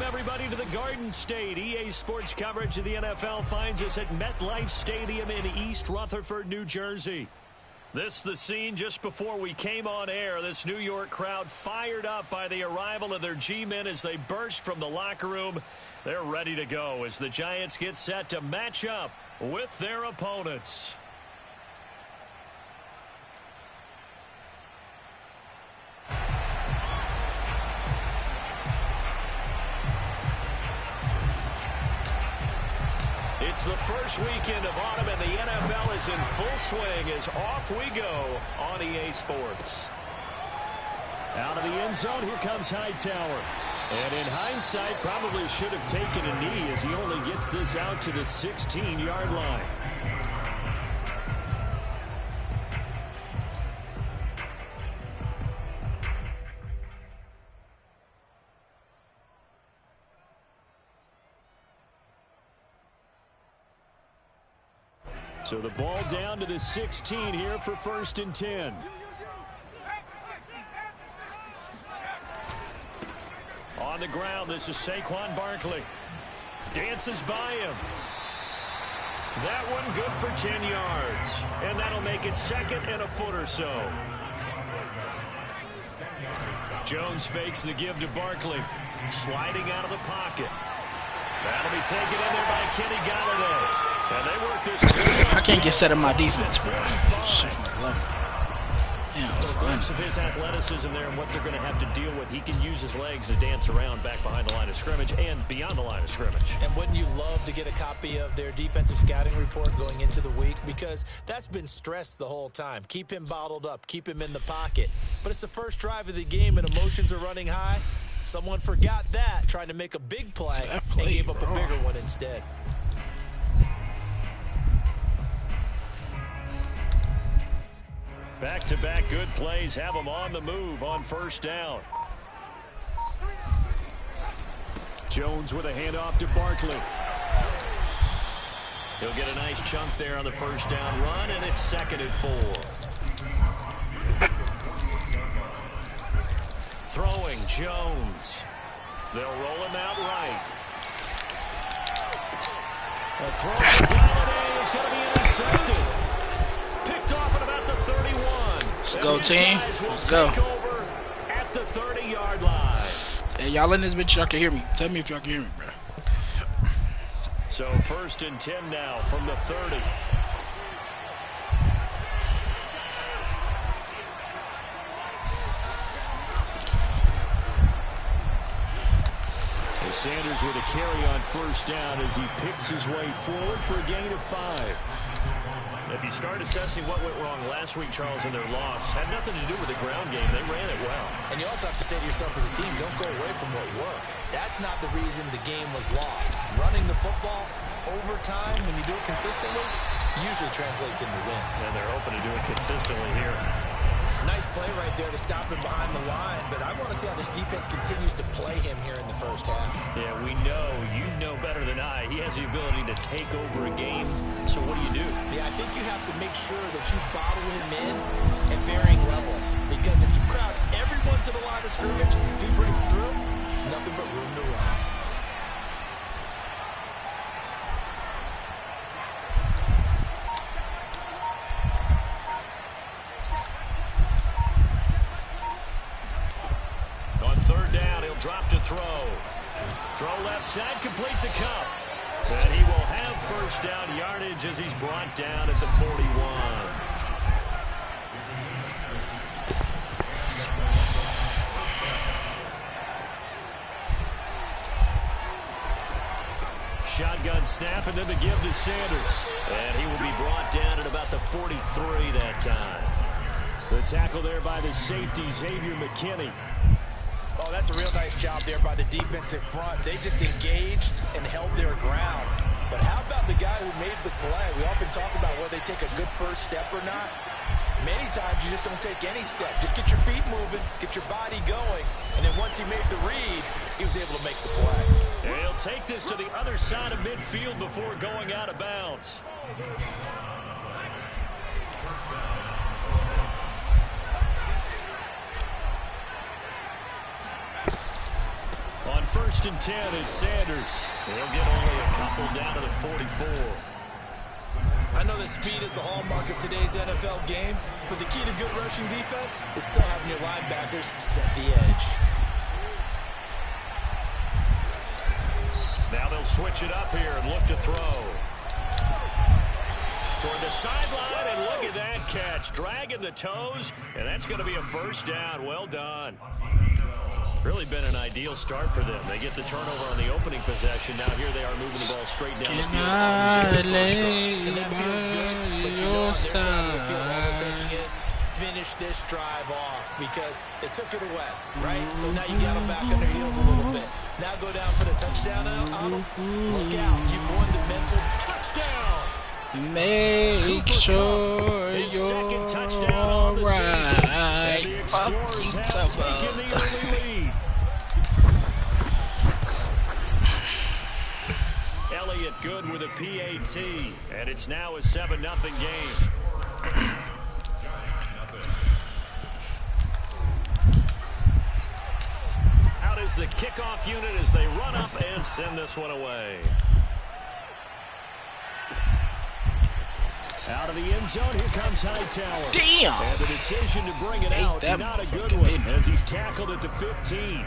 Welcome, everybody, to the Garden State. EA Sports coverage of the NFL finds us at MetLife Stadium in East Rutherford, New Jersey. This the scene just before we came on air. This New York crowd fired up by the arrival of their G-men as they burst from the locker room. They're ready to go as the Giants get set to match up with their opponents. It's the first weekend of autumn, and the NFL is in full swing as off we go on EA Sports. Out of the end zone, here comes Hightower. And in hindsight, probably should have taken a knee as he only gets this out to the 16-yard line. So the ball down to the 16 here for 1st and 10. On the ground, this is Saquon Barkley. Dances by him. That one good for 10 yards. And that'll make it 2nd and a foot or so. Jones fakes the give to Barkley. Sliding out of the pocket. That'll be taken in there by Kenny Galladay. And they work this. I can't get set in my defense, bro. Shit, the glimpse of his athleticism there and what they're going to have to deal with. He can use his legs to dance around back behind the line of scrimmage and beyond the line of scrimmage. And wouldn't you love to get a copy of their defensive scouting report going into the week? Because that's been stressed the whole time. Keep him bottled up. Keep him in the pocket. But it's the first drive of the game and emotions are running high. Someone forgot that, trying to make a big play and gave up a bigger one instead. Back-to-back good plays have them on the move on 1st down. Jones with a handoff to Barkley. He'll get a nice chunk there on the 1st down run, and it's 2nd and 4. Throwing Jones. They'll roll him out right. A throw to Galladay is going to be intercepted. Picked off at about the 31. Let's go, team. Let's go. At the 30-yard line. Hey, y'all in this bitch, y'all can hear me. Tell me if y'all can hear me, bro. So 1st and 10 now from the 30. Sanders with a carry on 1st down as he picks his way forward for a gain of 5. If you start assessing what went wrong last week, Charles, in their loss, had nothing to do with the ground game. They ran it well. And you also have to say to yourself as a team, don't go away from what worked. That's not the reason the game was lost. Running the football over time, when you do it consistently, usually translates into wins. And they're hoping to do it consistently here. Nice play right there to stop him behind the line, but I want to see how this defense continues to play him here in the 1st half. Yeah, we know, you know better than I, he has the ability to take over a game, so what do? Yeah, I think you have to make sure that you bottle him in at varying levels, because if you crowd everyone to the line of scrimmage, if he breaks through, there's nothing but room to run. Drop to throw. Throw left side, complete to Cup. And he will have 1st down yardage as he's brought down at the 41. Shotgun snap and then the give to Sanders. And he will be brought down at about the 43 that time. The tackle there by the safety, Xavier McKinney. Oh, that's a real nice job there by the defensive front. They just engaged and held their ground. But how about the guy who made the play? We often talk about whether they take a good first step or not. Many times you just don't take any step. Just get your feet moving, get your body going, and then once he made the read, he was able to make the play. And he'll take this to the other side of midfield before going out of bounds. On first and 10. It's Sanders. He'll get only a couple down to the 44. I know that speed is the hallmark of today's NFL game, but the key to good rushing defense is still having your linebackers set the edge. Now they'll switch it up here and look to throw. Toward the sideline, and look at that catch. Dragging the toes, and that's going to be a first down. Well done. Really been an ideal start for them. They get the turnover on the opening possession. Now here they are moving the ball straight down the field. And that feels good, but you know on their side of the field, all they're thinking is finish this drive off because they took it away, right? So now you got them back on their heels a little bit. Now go down, put a touchdown on them. Look out. You've won the mental touchdown. Make sure you're right. Fuck you, Elliott good with a PAT, and it's now a 7-0 game. Out is the kickoff unit as they run up and send this one away. Out of the end zone, here comes Hightower. Damn! And the decision to bring it out, not a good one, as he's tackled it to 15.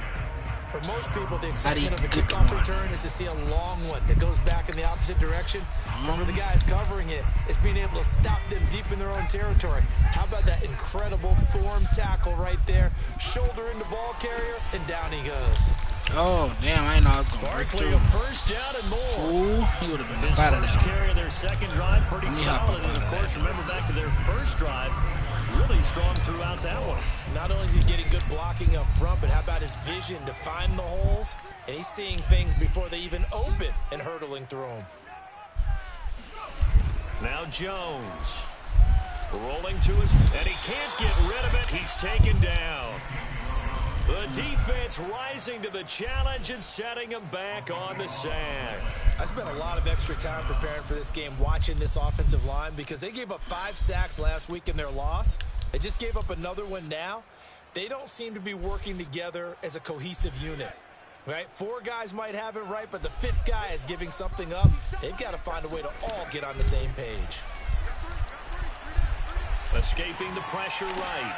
For most people, the excitement of the kickoff return is to see a long one that goes back in the opposite direction. But for the guys covering it, it's being able to stop them deep in their own territory. How about that incredible form tackle right there? Shoulder into ball carrier, and down he goes. Oh, damn, I didn't know I was going to break Barkley through. a first down and more. Ooh, he would have been His out of first there. carry of their second drive, pretty solid. And, of course, remember back to their first drive, really strong throughout that one. Not only is he getting good blocking up front, but how about his vision to find the holes? And he's seeing things before they even open and hurdling through them. Now Jones. Rolling to his, and he can't get rid of it. He's taken down. The defense rising to the challenge and setting him back on the sack. I spent a lot of extra time preparing for this game watching this offensive line because they gave up 5 sacks last week in their loss. They just gave up another one now. They don't seem to be working together as a cohesive unit. Right? 4 guys might have it right, but the 5th guy is giving something up. They've got to find a way to all get on the same page. Escaping the pressure right.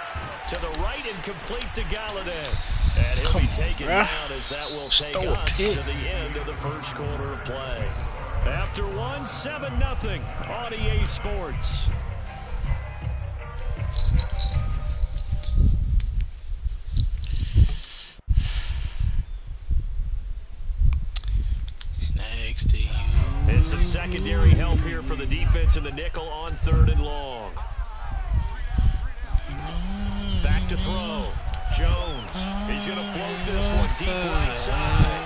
To the right and complete to Galladay. And he'll be taken down as that will take us to the end of the first quarter of play. After 7-0 on EA Sports. Next to you. And some secondary help here for the defense in the nickel on 3rd and long. Back to throw. Jones. He's going to float this one deep right side.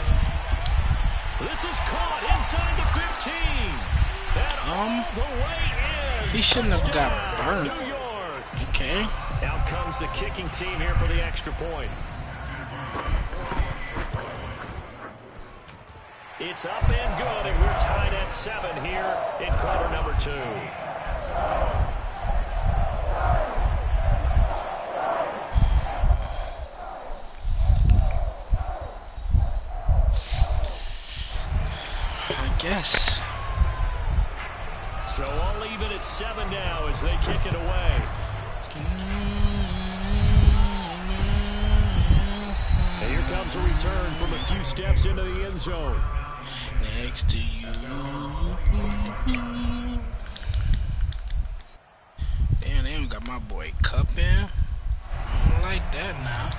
This is caught inside the 15. And all the way in. He shouldn't have got burned. New York. Okay. Out comes the kicking team here for the extra point. It's up and good, and we're tied at 7 here in quarter number 2. I guess. So all even at 7 now as they kick it away. And here comes a return from a few steps into the end zone. Next to you. Damn, they even got my boy Cup in. I don't like that now.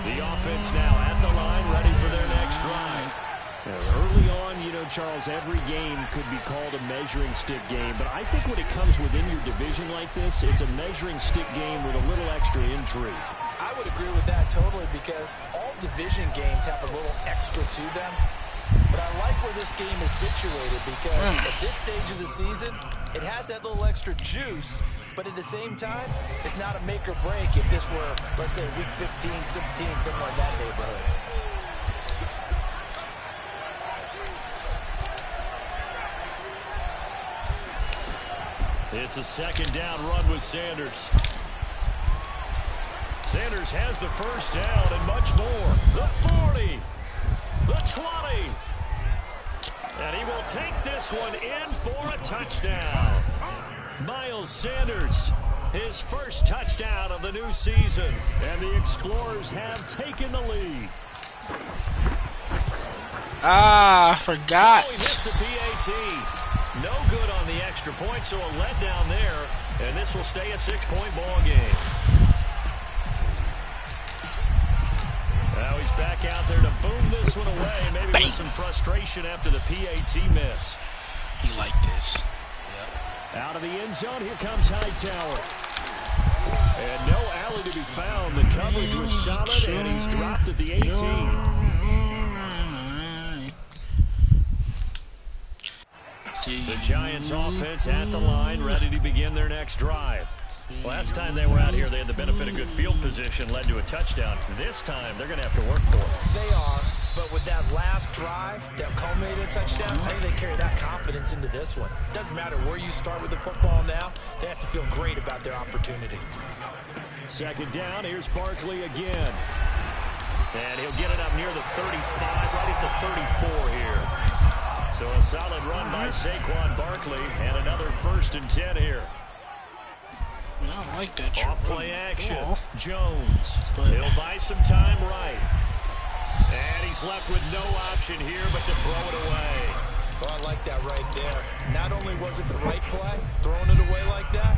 The offense now at the line, ready for their next drive. Early on, you know, Charles, every game could be called a measuring stick game, but I think when it comes within your division like this, it's a measuring stick game with a little extra intrigue. I would agree with that totally because all division games have a little extra to them. But I like where this game is situated because at this stage of the season, it has that little extra juice, but at the same time, it's not a make or break if this were, let's say, week 15, 16, somewhere in that neighborhood. It's a second down run with Sanders. Sanders has the first down and much more. The 40, the 20. And he will take this one in for a touchdown. Miles Sanders, his first touchdown of the new season. And the Explorers have taken the lead. I forgot. Oh, he missed the PAT. No good on the extra point, so a letdown there. And this will stay a 6-point ball game. Now he's back out there to boom this one away. Maybe with some frustration after the PAT miss. He liked this. Yep. Out of the end zone, here comes Hightower. And no alley to be found. The coverage was solid, and he's dropped at the 18. The Giants offense at the line, ready to begin their next drive. Last time they were out here, they had the benefit of good field position, led to a touchdown. This time, they're going to have to work for it. They are, but with that last drive that culminated in a touchdown, I think they carry that confidence into this one. It doesn't matter where you start with the football now. They have to feel great about their opportunity. Second down, here's Barkley again. And he'll get it up near the 35, right at the 34 here. So a solid run by Saquon Barkley, and another 1st and 10 here. I like that. Off play action. Jones. He'll buy some time right. And he's left with no option here but to throw it away. Oh, I like that right there. Not only was it the right play, throwing it away like that,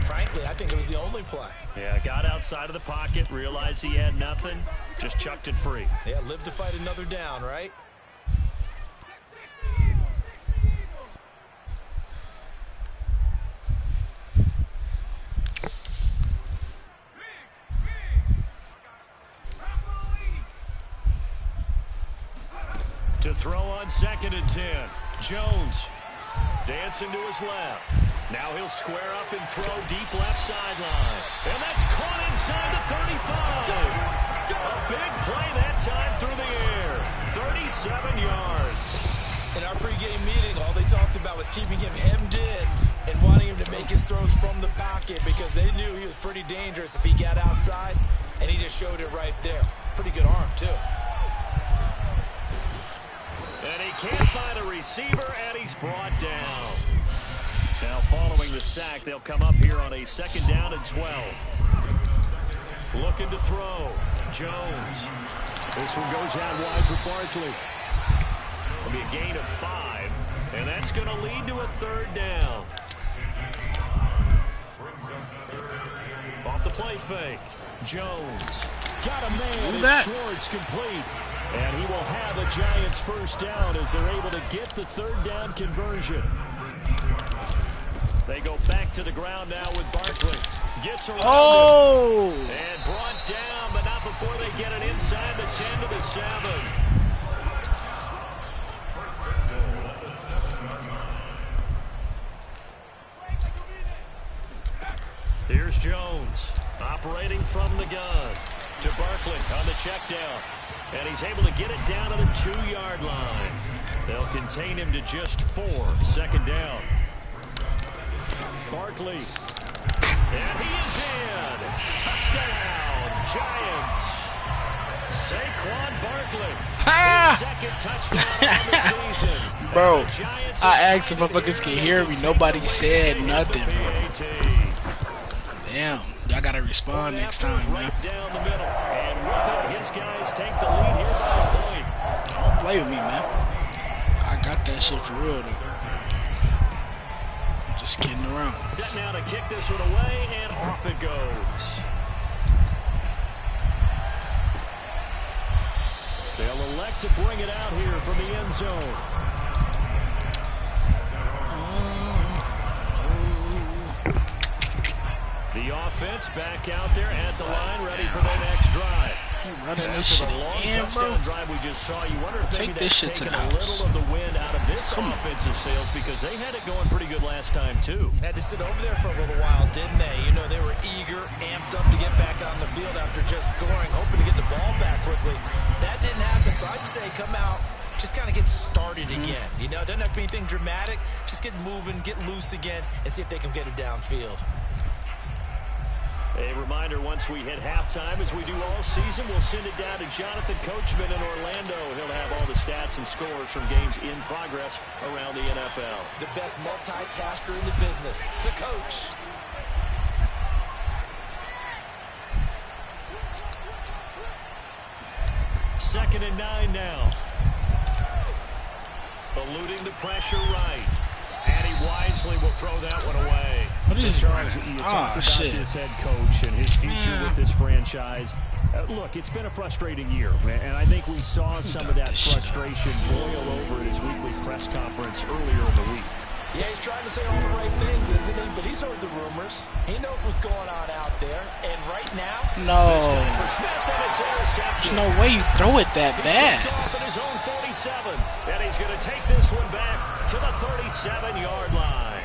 frankly, I think it was the only play. Yeah, got outside of the pocket, realized he had nothing, just chucked it free. Yeah, live to fight another down, right? To throw on 2nd and 10. Jones dancing to his left. Now he'll square up and throw deep left sideline. And that's caught inside the 35. A big play that time through the air. 37 yards. In our pregame meeting, all they talked about was keeping him hemmed in and wanting him to make his throws from the pocket because they knew he was pretty dangerous if he got outside, and he just showed it right there. Pretty good arm, too. And he can't find a receiver, and he's brought down. Now, following the sack, they'll come up here on a 2nd down and 12. Looking to throw. Jones. This one goes out wide for Barkley. It'll be a gain of 5, and that's going to lead to a 3rd down. Off the play fake. Jones. Got a man in Schwartz complete. And he will have a Giants 1st down as they're able to get the 3rd down conversion. They go back to the ground now with Barkley. Gets around it. And brought down, but not before they get it inside the 10 to the 7. Here's Jones operating from the gun to Barkley on the check down. And he's able to get it down to the 2-yard line. They'll contain him to just 4. 2nd down. Barkley. And he is in. Touchdown, Giants. Saquon Barkley. His 2nd touchdown of the season. Bro, I asked if motherfuckers can hear me. Nobody said nothing, bro. Damn. Y'all gotta respond next time, man. Right down the middle. And with it, his guys take the lead here by a point. Don't play with me, man. I got that shit for real, though. I'm just kidding around. Set now to kick this one away, and off it goes. They'll elect to bring it out here from the end zone. The offense back out there at the line, ready for their next drive. Running this shit again, bro. Drive we just saw. You wonder if maybe Take this shit to the house. A little of the wind out of this offensive sales because they had it going pretty good last time too. Had to sit over there for a little while, didn't they? You know, they were eager, amped up to get back on the field after just scoring, hoping to get the ball back quickly. That didn't happen, so I'd say come out just kind of get started again. You know, it doesn't have to be anything dramatic. Just get moving, get loose again, and see if they can get it downfield. A reminder, once we hit halftime, as we do all season, we'll send it down to Jonathan Coachman in Orlando. He'll have all the stats and scores from games in progress around the NFL. The best multitasker in the business, the coach. Second and 9 now. Eluding the pressure right. And he wisely will throw that one away. What is Charles, you talked about this head coach and his future with this franchise. Look, it's been a frustrating year, and I think we saw some of that frustration boil over at his weekly press conference earlier in the week. Yeah, he's trying to say all the right things, isn't he? But he's heard the rumors. He knows what's going on out there. And right now, no. For Smith, and it's intercepted. There's no way you throw it that bad. He's off at his own 47, and he's going to take this one back to the 37-yard line.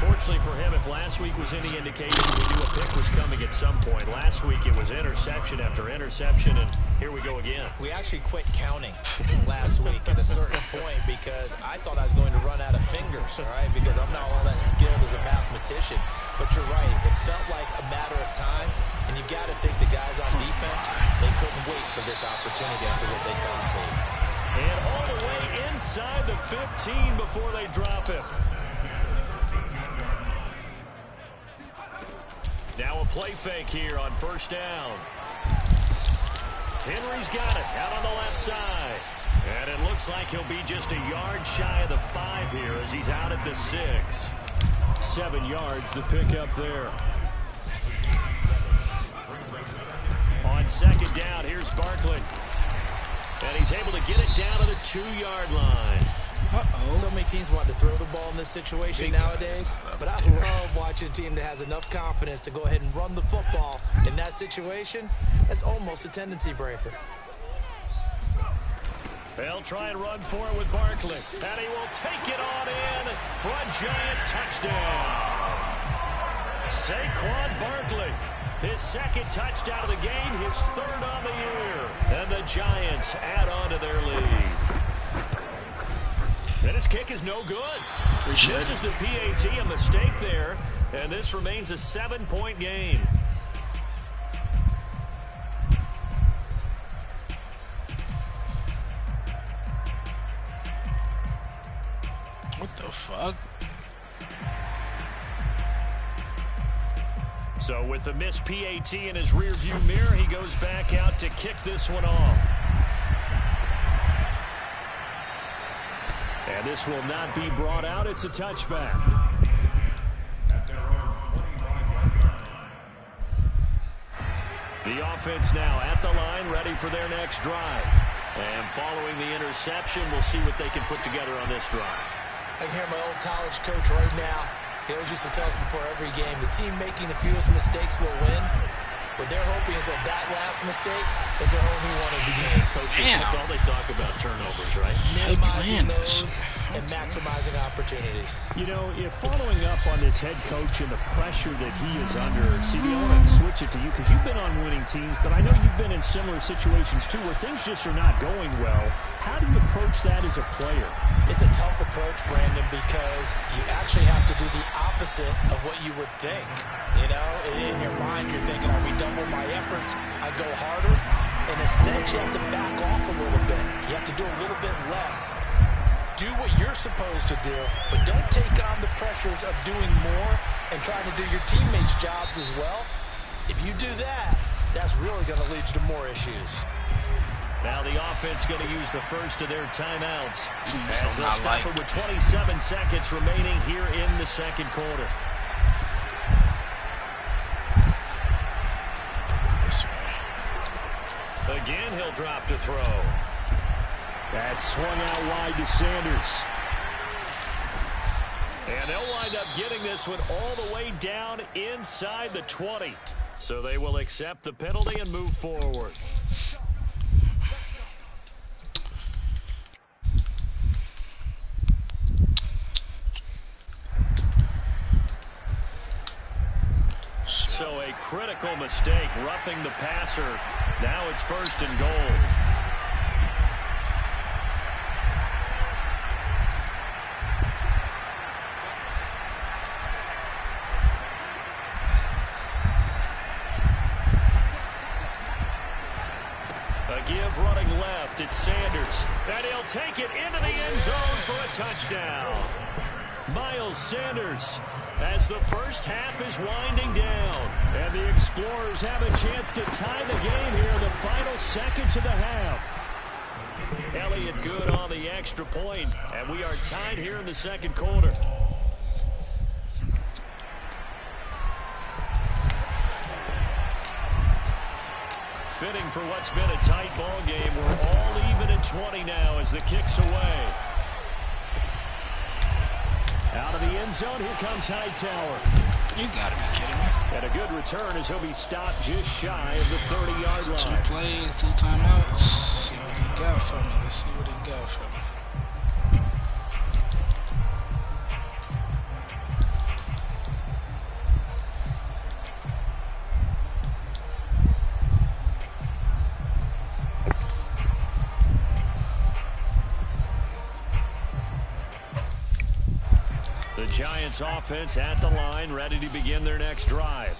Unfortunately for him, if last week was any indication, we knew a pick was coming at some point. Last week it was interception after interception, and here we go again. We actually quit counting last week at a certain point because I thought I was going to run out of fingers, all right, because I'm not all that skilled as a mathematician. But you're right, it felt like a matter of time, and you got to think the guys on defense, they couldn't wait for this opportunity after what they saw on tape. And all the way inside the 15 before they drop him. Now a play fake here on first down. Henry's got it out on the left side. And it looks like he'll be just a yard shy of the 5 here as he's out at the 6. 7 yards, the pickup there. On second down, here's Barkley. And he's able to get it down to the 2-yard line. So many teams want to throw the ball in this situation nowadays, but I love watching a team that has enough confidence to go ahead and run the football in that situation. That's almost a tendency breaker. They'll try and run for it with Barkley, and he will take it on in for a giant touchdown. Saquon Barkley, his second touchdown of the game, his 3rd on the year, and the Giants add on to their lead. And his kick is no good. This is the PAT, a mistake there, and this remains a 7-point game. What the fuck? So with the missed PAT in his rearview mirror, he goes back out to kick this one off. And this will not be brought out. It's a touchback. The offense now at the line, ready for their next drive. And following the interception, we'll see what they can put together on this drive. I can hear my old college coach right now. He always used to tell us before every game, the team making the fewest mistakes will win. What they're hoping is that last mistake is their only one of the game. Coaches, that's all they talk about, turnovers, right? Minimizing those and maximizing opportunities. You know, if following up on this head coach and the pressure that he is under, CD, I want to switch it to you because you've been on winning teams, but I know you've been in similar situations too where things just are not going well. How do you approach that as a player? It's a tough approach, Brandon, because you actually have to do the opposite of what you would think. You know, in your mind, you're thinking, are we double my efforts? I go harder. In a sense, you have to back off a little bit. You have to do a little bit less. Do what you're supposed to do, but don't take on the pressures of doing more and trying to do your teammates' jobs as well. If you do that, that's really going to lead you to more issues. Now the offense going to use the first of their timeouts as they'll stop it with 27 seconds remaining here in the second quarter. Again, he'll drop to throw. That swung out wide to Sanders. And they'll wind up getting this one all the way down inside the 20. So they will accept the penalty and move forward. So a critical mistake, roughing the passer. Now it's 1st and goal. give running left. It's Sanders. And he'll take it into the end zone for a touchdown. Miles Sanders as the first half is winding down. And the Explorers have a chance to tie the game here in the final seconds of the half. Elliott good on the extra point, and we are tied here in the second quarter. Fitting for what's been a tight ball game. We're all even at 20 now as the kick's away. Out of the end zone, here comes Hightower. You gotta be kidding me. And a good return as he'll be stopped just shy of the 30-yard line. 2 plays, 2 timeouts. See what he got from me. Let's see what he got from me. The Giants offense at the line, ready to begin their next drive.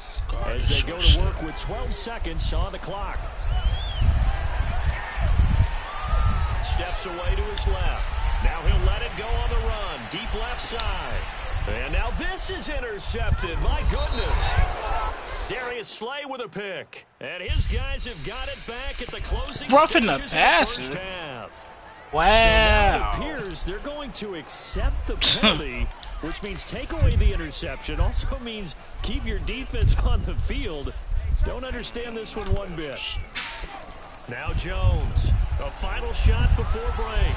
As they go to work with 12 seconds on the clock. Steps away to his left. Now he'll let it go on the run. Deep left side. And now this is intercepted. My goodness. Darius Slay with a pick. And his guys have got it back at the closing Roughing the stages passer. of the first half. Wow. So now it appears they're going to accept the penalty, which means take away the interception. Also means keep your defense on the field. Don't understand this one bit. Now Jones. A final shot before break.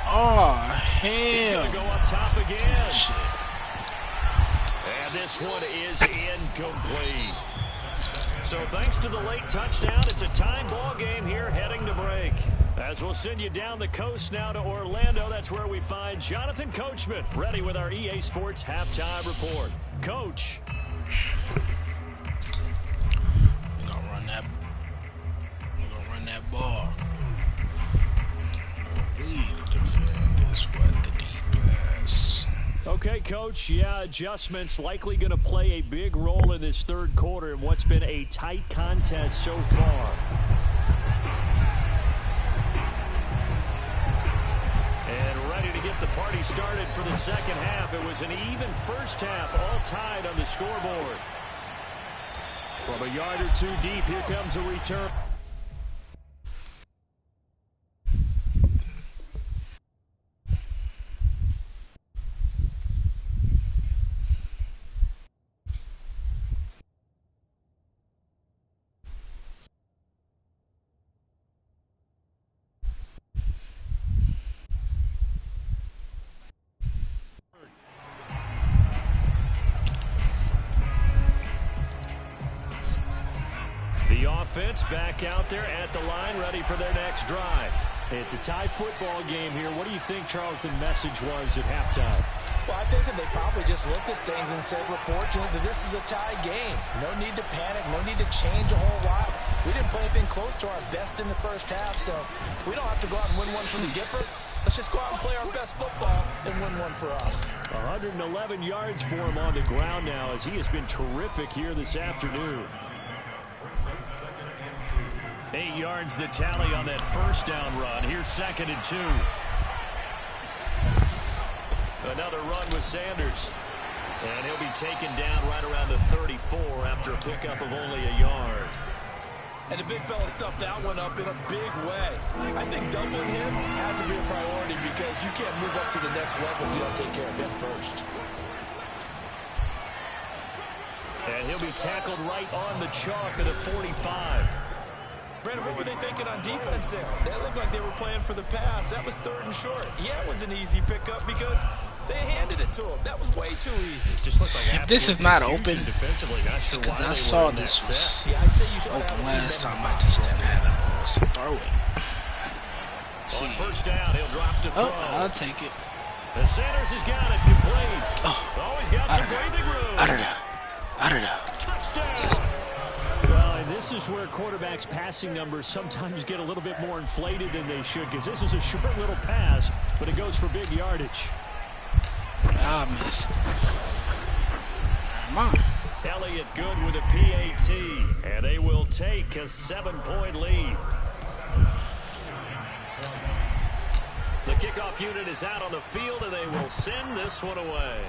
Oh, hell. He's going to go up top again. Shit. And this one is incomplete. So thanks to the late touchdown, it's a tie ball game here heading to break. As we'll send you down the coast now to Orlando, that's where we find Jonathan Coachman, ready with our EA Sports halftime report. Coach. We're gonna run that ball. We defend is what the deep pass. Okay, Coach. Yeah, adjustments likely going to play a big role in this third quarter in what's been a tight contest so far. And ready to get the party started for the second half. It was an even first half, all tied on the scoreboard. From a yard or two deep, here comes a return. The offense back out there at the line, ready for their next drive. It's a tie football game here. What do you think, Charles, the message was at halftime? Well, I think that they probably just looked at things and said, we're fortunate that this is a tie game. No need to panic, no need to change a whole lot. We didn't play anything close to our best in the first half, so we don't have to go out and win one for the Gipper. Let's just go out and play our best football and win one for us. 111 yards for him on the ground now, as he has been terrific here this afternoon. 8 yards the tally on that first down run. Here's 2nd and 2. Another run with Sanders. And he'll be taken down right around the 34 after a pickup of only a yard. And the big fella stuffed that one up in a big way. I think doubling him has to be a priority because you can't move up to the next level if you don't take care of him first. And he'll be tackled right on the chalk of the 45. Brandon, what were they thinking on defense there? They looked like they were playing for the pass. That was 3rd and short. Yeah, it was an easy pickup because they handed it to him. That was way too easy. Just looked like If this is not open, defensively, not sure because why I they saw were in this that was set. Yeah, I'd say you should open last time. I just didn't have the balls to throw it. See. On first down, he'll drop to throw. Oh, I'll take it. And Sanders has got it complete. Oh, Always got some breathing room. Out of there. Out of there. Touchdown. Well, and this is where quarterbacks' passing numbers sometimes get a little bit more inflated than they should, because this is a short little pass, but it goes for big yardage. I missed. Come on. Elliott good with a PAT, and they will take a 7-point lead. The kickoff unit is out on the field, and they will send this one away.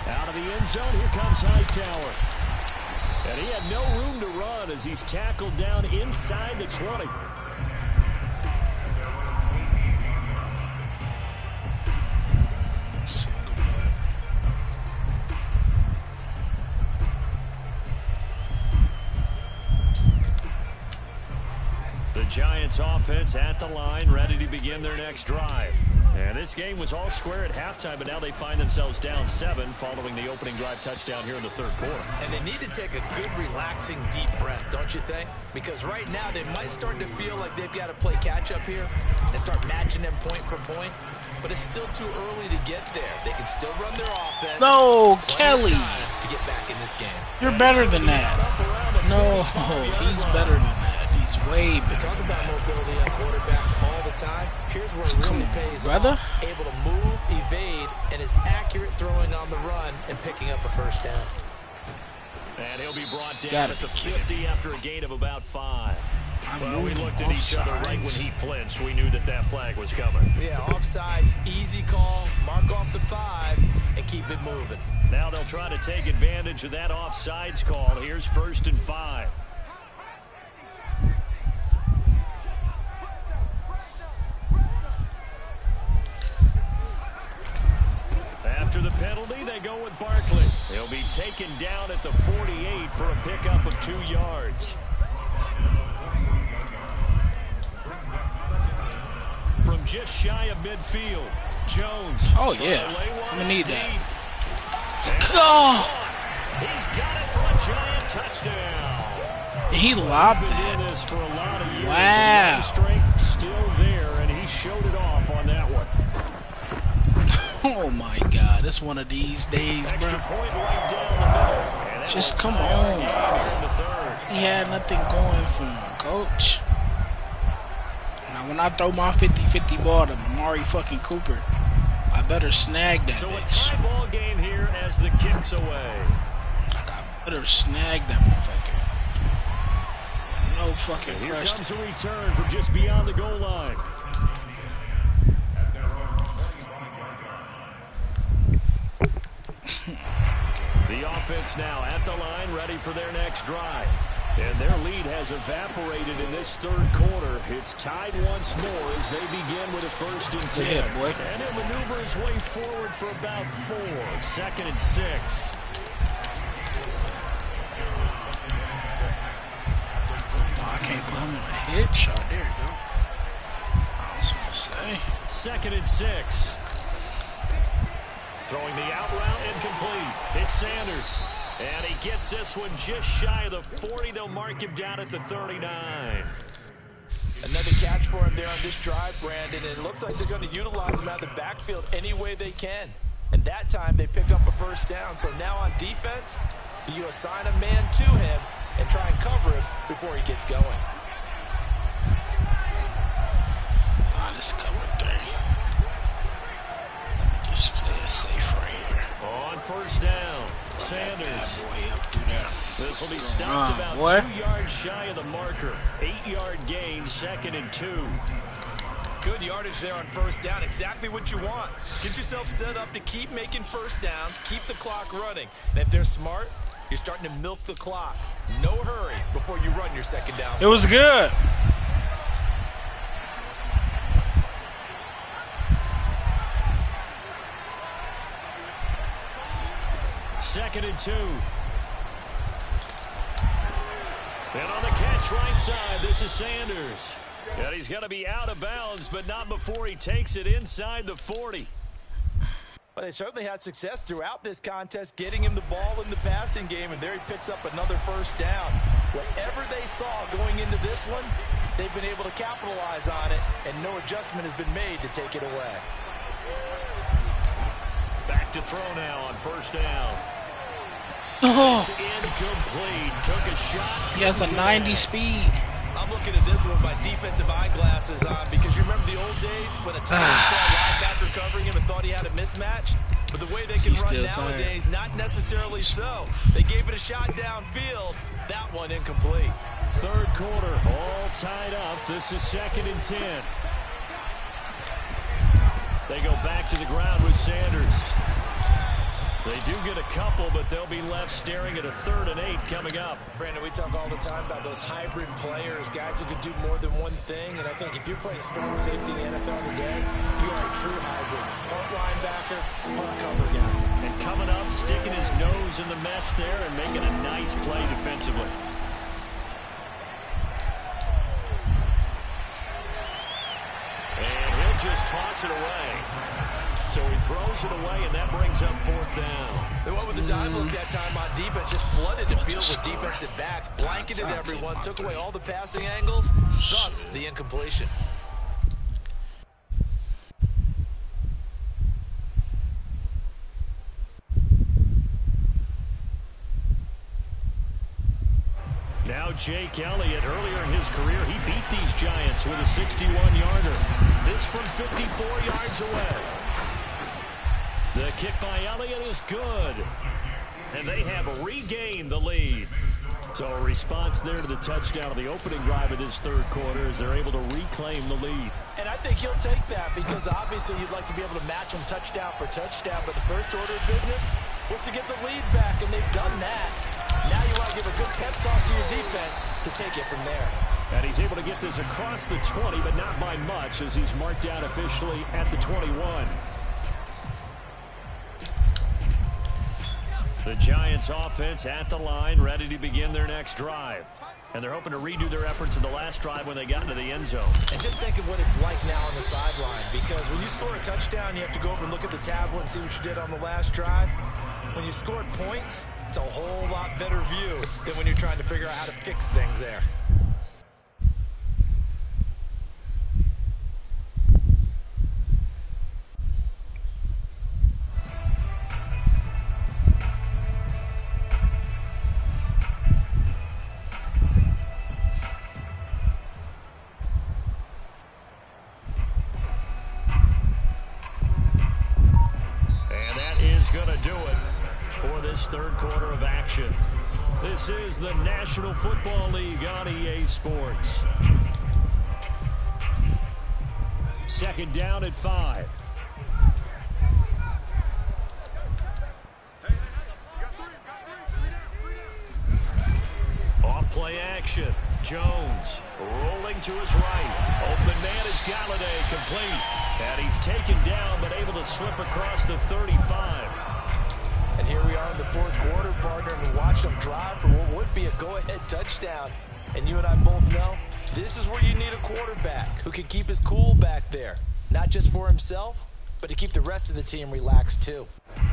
Out of the end zone, here comes Hightower. And he had no room to run as he's tackled down inside the 20. The Giants offense at the line, ready to begin their next drive. And this game was all square at halftime, but now they find themselves down 7 following the opening drive touchdown here in the third quarter. And they need to take a good, relaxing, deep breath, don't you think? Because right now they might start to feel like they've got to play catch-up here and start matching them point for point. But it's still too early to get there. They can still run their offense. No, Kelly. To get back in this game. You're better than that. No, he's better than that. He's way better. We talk about mobility on quarterbacks all the time. Here's where it really pays off. Able to move, evade, and is accurate throwing on the run and picking up a first down. And he'll be brought down at the 50 after a gain of about 5. Well, we looked at each other right when he flinched. We knew that that flag was coming. Yeah, offsides, easy call, mark off the 5, and keep it moving. Now they'll try to take advantage of that offsides call. Here's 1st and 5. After the penalty, they go with Barkley. He'll be taken down at the 48 for a pickup of 2 yards. From just shy of midfield, Jones. Oh, yeah. I'm going to need that. Oh. He's got it for a giant touchdown. He lobbed it. Wow. Strength still there, and he showed it off on that one. Oh my God, it's one of these days, bro. Just come on. He had nothing going for him, coach. Now when I throw my 50-50 ball to Amari fucking Cooper, I better snag that bitch. So a tie ball game here as the kick's away. I better snag that motherfucker. No fucking question. Here comes a return from just beyond the goal line. The offense now at the line, ready for their next drive. And their lead has evaporated in this third quarter. It's tied once more as they begin with a 1st and 10. Yeah, boy. And he'll maneuver his way forward for about 4. 2nd and 6. I can't put him in a hit shot. There you go. I was going to say. 2nd and 6. Throwing the out route incomplete. It's Sanders. And he gets this one just shy of the 40. They'll mark him down at the 39. Another catch for him there on this drive, Brandon. And it looks like they're going to utilize him out of the backfield any way they can. And that time they pick up a 1st down. So now on defense, you assign a man to him and try and cover him before he gets going. This cover 3. Just play it safe right here. On 1st down, Sanders. Boy up through there. This will be stopped about 2 yards shy of the marker. 8-yard gain, 2nd and 2. Good yardage there on 1st down. Exactly what you want. Get yourself set up to keep making 1st downs, keep the clock running. And if they're smart, you're starting to milk the clock. No hurry before you run your 2nd down. It was good. Second and 2. And on the catch right side, this is Sanders. And he's going to be out of bounds, but not before he takes it inside the 40. Well, they certainly had success throughout this contest, getting him the ball in the passing game, and there he picks up another 1st down. Whatever they saw going into this one, they've been able to capitalize on it, and no adjustment has been made to take it away. Back to throw now on 1st down. Oh. It's incomplete. Took a shot. He has a 90 speed. I'm looking at this one with my defensive eyeglasses on because you remember the old days when a tight end saw a linebacker covering him and thought he had a mismatch? But the way they can run nowadays, not necessarily so. They gave it a shot downfield. That one incomplete. Third quarter, all tied up. This is 2nd and 10. They go back to the ground with Sanders. They do get a couple, but they'll be left staring at a 3rd and 8 coming up. Brandon, we talk all the time about those hybrid players, guys who can do more than one thing. And I think if you're playing strong safety in the NFL today, you are a true hybrid. Part linebacker, part cover guy. And coming up, sticking his nose in the mess there and making a nice play defensively. And he'll just toss it away. So he throws it away, and that brings up 4th down. They went with the dive look that time on defense, just flooded the field with defensive backs, blanketed everyone, took away all the passing angles, thus the incompletion. Now Jake Elliott, earlier in his career, he beat these Giants with a 61-yarder. This from 54 yards away. The kick by Elliott is good. And they have regained the lead. So a response there to the touchdown of the opening drive of this third quarter as they're able to reclaim the lead. And I think you'll take that because obviously you'd like to be able to match them touchdown for touchdown. But the first order of business was to get the lead back, and they've done that. Now you want to give a good pep talk to your defense to take it from there. And he's able to get this across the 20, but not by much as he's marked out officially at the 21. The Giants offense at the line, ready to begin their next drive. And they're hoping to redo their efforts in the last drive when they got into the end zone. And just think of what it's like now on the sideline, because when you score a touchdown, you have to go over and look at the tablet and see what you did on the last drive. When you scored points, it's a whole lot better view than when you're trying to figure out how to fix things there. Third quarter of action. This is the National Football League on EA Sports. 2nd down at 5. Off play action. Jones rolling to his right. Open man is Galladay, complete. And he's taken down but able to slip across the 35. And here we are in the fourth quarter, partner, and watch them drive for what would be a go-ahead touchdown. And you and I both know this is where you need a quarterback who can keep his cool back there. Not just for himself, but to keep the rest of the team relaxed too.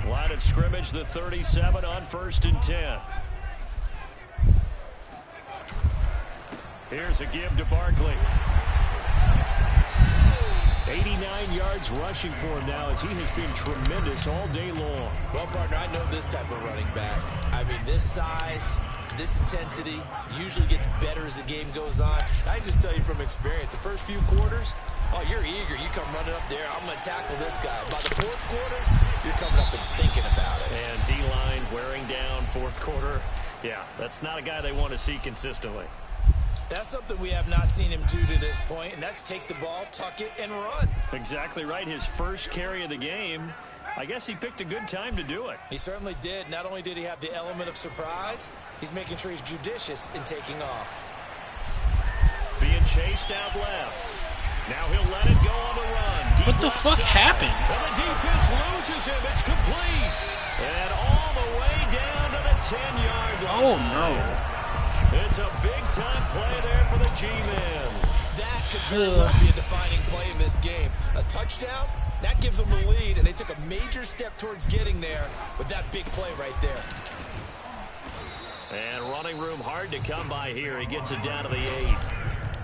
Line of scrimmage, the 37 on 1st and 10. Here's a give to Barkley. 89 yards rushing for him now as he has been tremendous all day long. Well, partner, I know this type of running back. I mean, this size, this intensity usually gets better as the game goes on. I can just tell you from experience, the first few quarters, oh, you're eager. You come running up there, I'm going to tackle this guy. By the fourth quarter, you're coming up and thinking about it. And D-line wearing down fourth quarter. Yeah, that's not a guy they want to see consistently. That's something we have not seen him do to this point, and that's take the ball, tuck it, and run. Exactly right. His first carry of the game. I guess he picked a good time to do it. He certainly did. Not only did he have the element of surprise, he's making sure he's judicious in taking off. Being chased out left. Now he'll let it go on the run. Deep what the fuck happened? And the defense loses him. It's complete. And all the way down to the 10-yard line. Oh, no. It's a big-time play there for the G-Men. That could very well be a defining play in this game. A touchdown, that gives them the lead, and they took a major step towards getting there with that big play right there. And running room hard to come by here. He gets it down to the 8.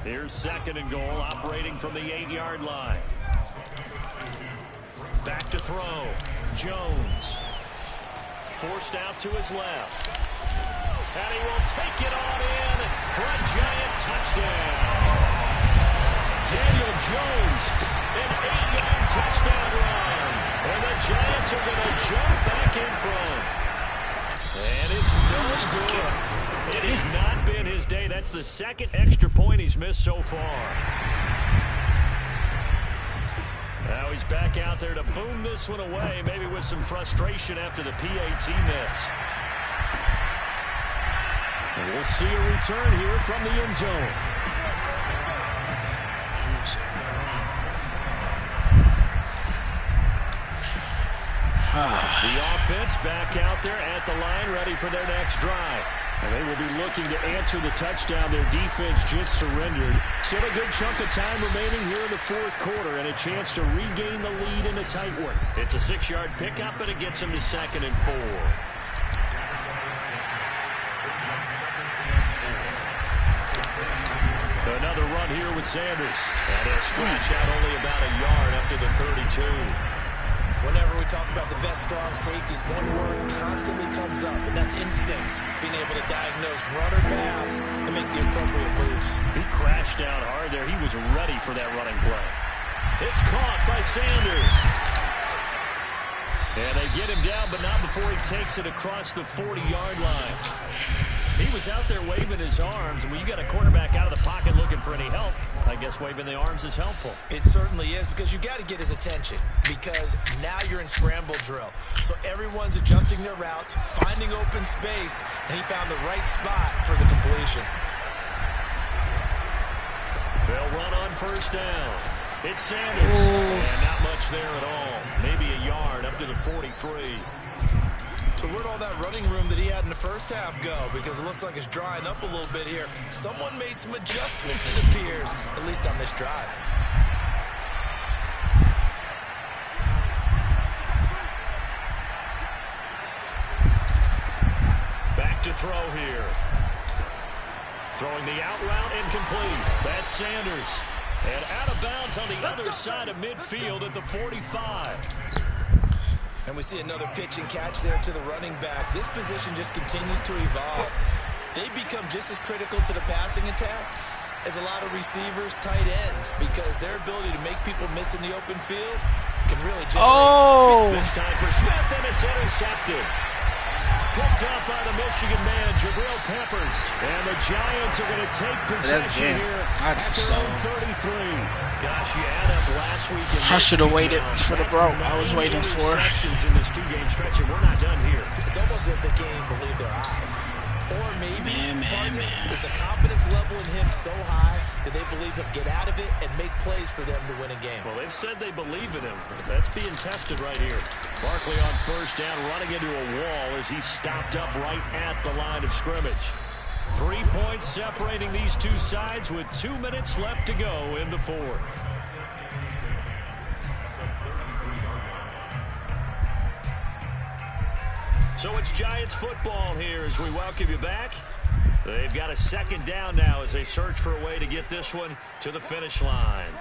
Here's 2nd and goal, operating from the 8-yard line. Back to throw. Jones. Forced out to his left. And he will take it on in for a Giant touchdown. Daniel Jones, an 8-yard touchdown run. And the Giants are going to jump back in front. And it's no good. It has not been his day. That's the second extra point he's missed so far. Now he's back out there to boom this one away, maybe with some frustration after the PAT miss. And we'll see a return here from the end zone. The offense back out there at the line, ready for their next drive. And they will be looking to answer the touchdown their defense just surrendered. Still a good chunk of time remaining here in the fourth quarter and a chance to regain the lead in a tight one. It's a 6-yard pickup, and it gets them to 2nd and 4. Another run here with Sanders. And he'll scratch out only about a yard up to the 32. Whenever we talk about the best strong safeties, one word constantly comes up, and that's instincts. Being able to diagnose run or pass and make the appropriate moves. He crashed down hard there. He was ready for that running play. It's caught by Sanders. And they get him down, but not before he takes it across the 40-yard line. He was out there waving his arms, and when you got a quarterback out of the pocket looking for any help, I guess waving the arms is helpful. It certainly is, because you got to get his attention, because now you're in scramble drill. So everyone's adjusting their routes, finding open space, and he found the right spot for the completion. They'll run on first down. It's Sanders. And not much there at all. Maybe a yard up to the 43. So where'd all that running room that he had in the first half go? Because it looks like it's drying up a little bit here. Someone made some adjustments, it appears, at least on this drive. Back to throw here. Throwing the out route incomplete. That's Sanders. And out of bounds on the other side of midfield at the 45. And we see another pitch and catch there to the running back. This position just continues to evolve. They become just as critical to the passing attack as a lot of receivers, tight ends, because their ability to make people miss in the open field can really generate. This time for Smith, and it's intercepted. Picked up by the Michigan man, Jabril Peppers. And the Giants are going to take possession here at their own 33. Gosh, you add up last week. I should have waited for the bro I was waiting for. In this 2-game stretch, and we're not done here. It's almost as if the game believed their eyes. Or maybe is the confidence level in him so high that they believe he'll get out of it and make plays for them to win a game. Well, they've said they believe in him. That's being tested right here. Barkley on first down, running into a wall as he stopped up right at the line of scrimmage. 3 points separating these two sides with 2 minutes left to go in the fourth. So it's Giants football here as we welcome you back. They've got a second down now as they search for a way to get this one to the finish line.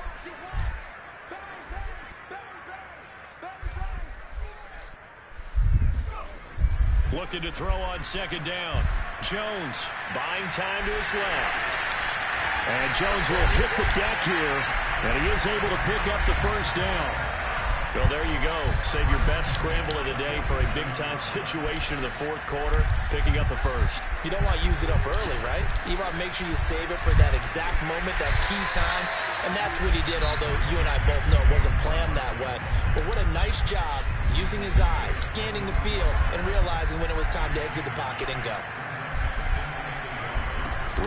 Looking to throw on second down. Jones buying time to his left. And Jones will hit the deck here, and he is able to pick up the first down. Well, there you go. Save your best scramble of the day for a big-time situation in the fourth quarter, picking up the first. You don't want to use it up early, right? You want to make sure you save it for that exact moment, that key time, and that's what he did, although you and I both know it wasn't planned that way. But what a nice job using his eyes, scanning the field, and realizing when it was time to exit the pocket and go.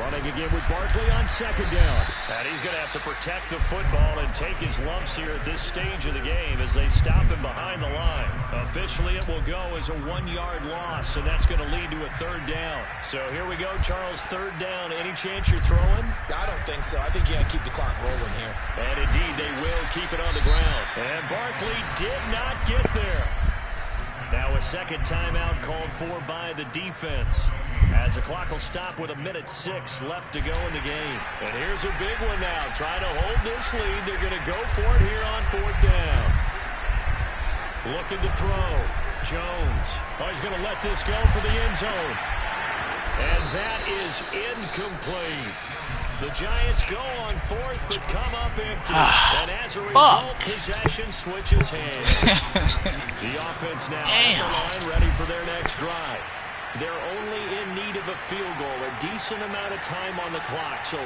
Running again with Barkley on second down. And he's going to have to protect the football and take his lumps here at this stage of the game as they stop him behind the line. Officially, it will go as a 1-yard loss, and that's going to lead to a third down. So here we go, Charles, third down. Any chance you're throwing? I don't think so. I think you got to keep the clock rolling here. And indeed, they will keep it on the ground. And Barkley did not get there. Now a second timeout called for by the defense, as the clock will stop with 1:06 left to go in the game. And here's a big one now, trying to hold this lead. They're going to go for it here on fourth down. Looking to throw. Jones. Oh, he's going to let this go for the end zone. And that is incomplete. The Giants go on fourth, but come up empty. And as a result, possession switches hands. The offense now at the line, ready for their next drive. They're only in need of a field goal, a decent amount of time on the clock. So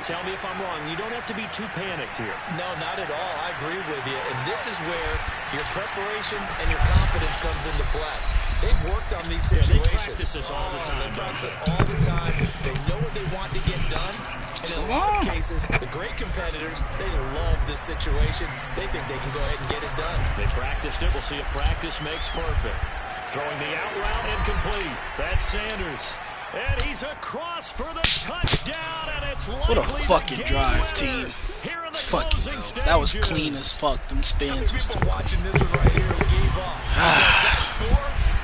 tell me if I'm wrong. You don't have to be too panicked here. No, not at all. I agree with you. And this is where your preparation and your confidence comes into play. They've worked on these situations. They practice this all the time. They practice it all the time. They know what they want to get done. And in a lot of cases, the great competitors, they love this situation. They think they can go ahead and get it done. They practiced it. We'll see if practice makes perfect. Throwing the out route incomplete. That's Sanders. And he's across for the touchdown, and it's likely what a fucking drive, team. Fucking go. That was clean as fuck. Them spins was too watching this one right here who gave up. That score,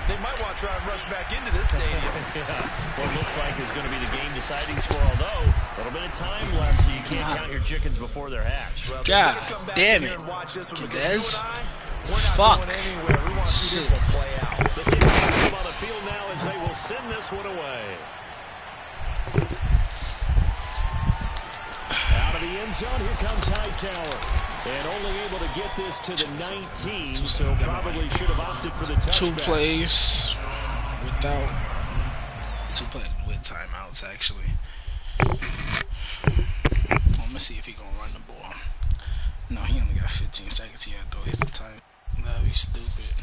they might want to try and rush back into this stadium. What it looks like is going to be the game-deciding score, although a little bit of time left, so you can't count your chickens before they're hatched. Well, God damn it. Des. Fuck. We want to see this one play out. The defense team on the field now as they will send this one away. Out of the end zone, here comes Hightower. And only able to get this to the 19, so probably should have opted for the touchback. 2 plays with timeouts, actually. I'm gonna see if he gonna run the ball. No, he only got 15 seconds. He had to throw his time. That'd be stupid.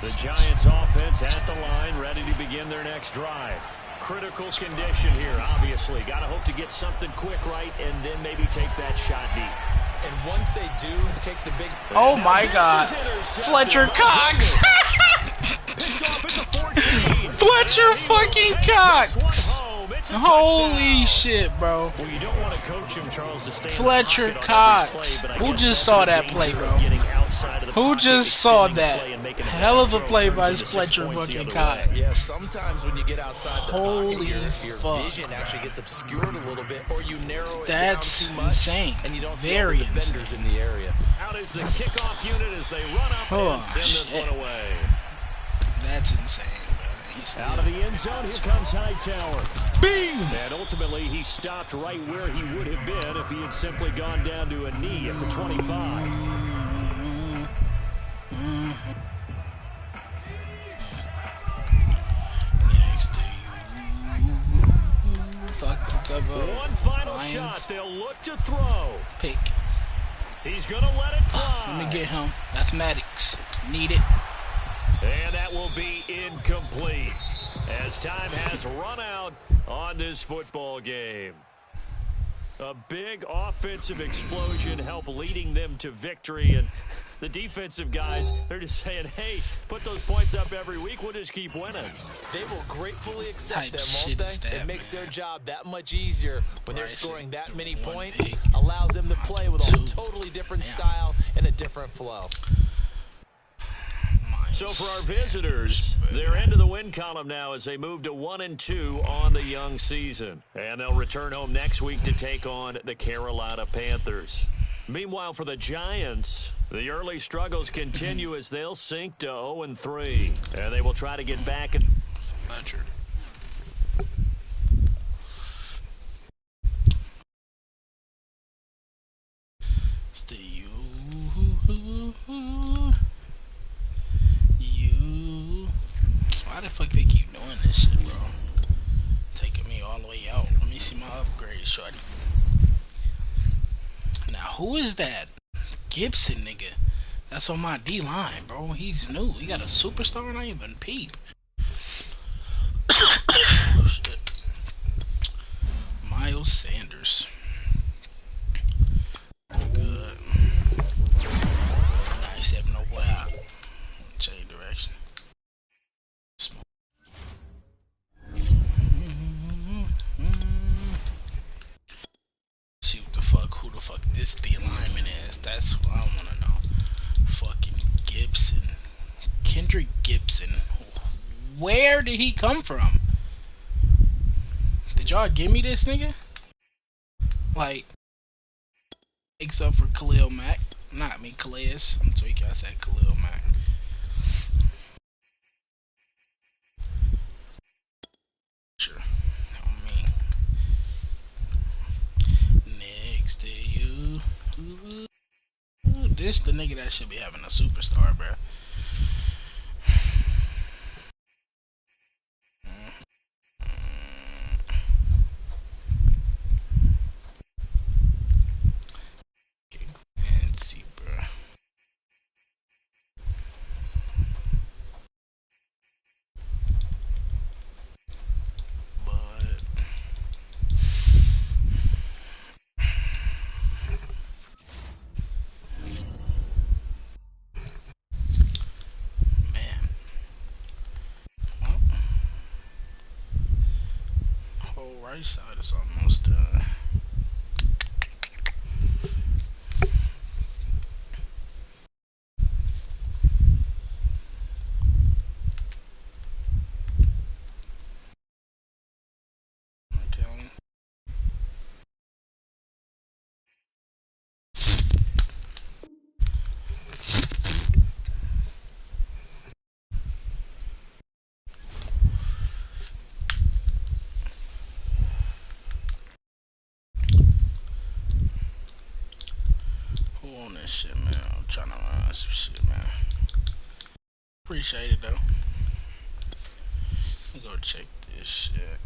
The Giants offense at the line, ready to begin their next drive. Critical condition here, obviously. Got to hope to get something quick right and then maybe take that shot deep. And once they do take the big... Oh my God. Fletcher Cox. Fletcher fucking Cox. Holy shit, bro. Well, you don't want to coach him, Charles, to stay Fletcher Cox. Who just saw that play, bro? Who just saw that? Hell of a play by Fletcher fucking Cox. Yeah, sometimes when you get outside the pocket, your fuck. vision actually gets obscured a little bit, or you narrow it That's down too much, insane. and you don't see Very all the defenders insane. in the area. Out is the kickoff unit as they run up and send this one away. That's insane. Out of the end zone, here comes Hightower. Bing! And ultimately, he stopped right where he would have been if he had simply gone down to a knee at the 25. Next to you. One final Lions. shot. They'll look to throw. Pick. He's going to let it fly. Let me get him. Mathematics. Need it. And that will be incomplete as time has run out on this football game. A big offensive explosion helped leading them to victory. And the defensive guys, they're just saying, hey, put those points up every week. We'll just keep winning. They will gratefully accept them, won't they? It makes their job that much easier when they're scoring that many points. Allows them to play with a totally different style and a different flow. So for our visitors, they're into the win column now as they move to 1-2 on the young season. And they'll return home next week to take on the Carolina Panthers. Meanwhile, for the Giants, the early struggles continue as they'll sink to 0-3. And they will try to get back at Fletcher. Stay you. Why the fuck they keep doing this shit, bro? Taking me all the way out. Let me see my upgrade, shorty. Now, who is that? Gibson, nigga. That's on my D-line, bro. He's new. He got a superstar and I even peep. Shit. Miles Sanders. Good. 97 no way out. Change direction. See what the fuck, who the fuck this D lineman is. That's what I wanna know. Fucking Gibson. Kendrick Gibson. Where did he come from? Did y'all give me this nigga? Like, makes up for Khalil Mack. Not me, Calais. I'm tweaking, I said Khalil Mack. Sure. Next to you. This the nigga that should be having a superstar, bro. right side is almost done. Okay. Who on this shit, man? I'm trying to run some shit, man. Appreciate it, though. Let me go check this shit.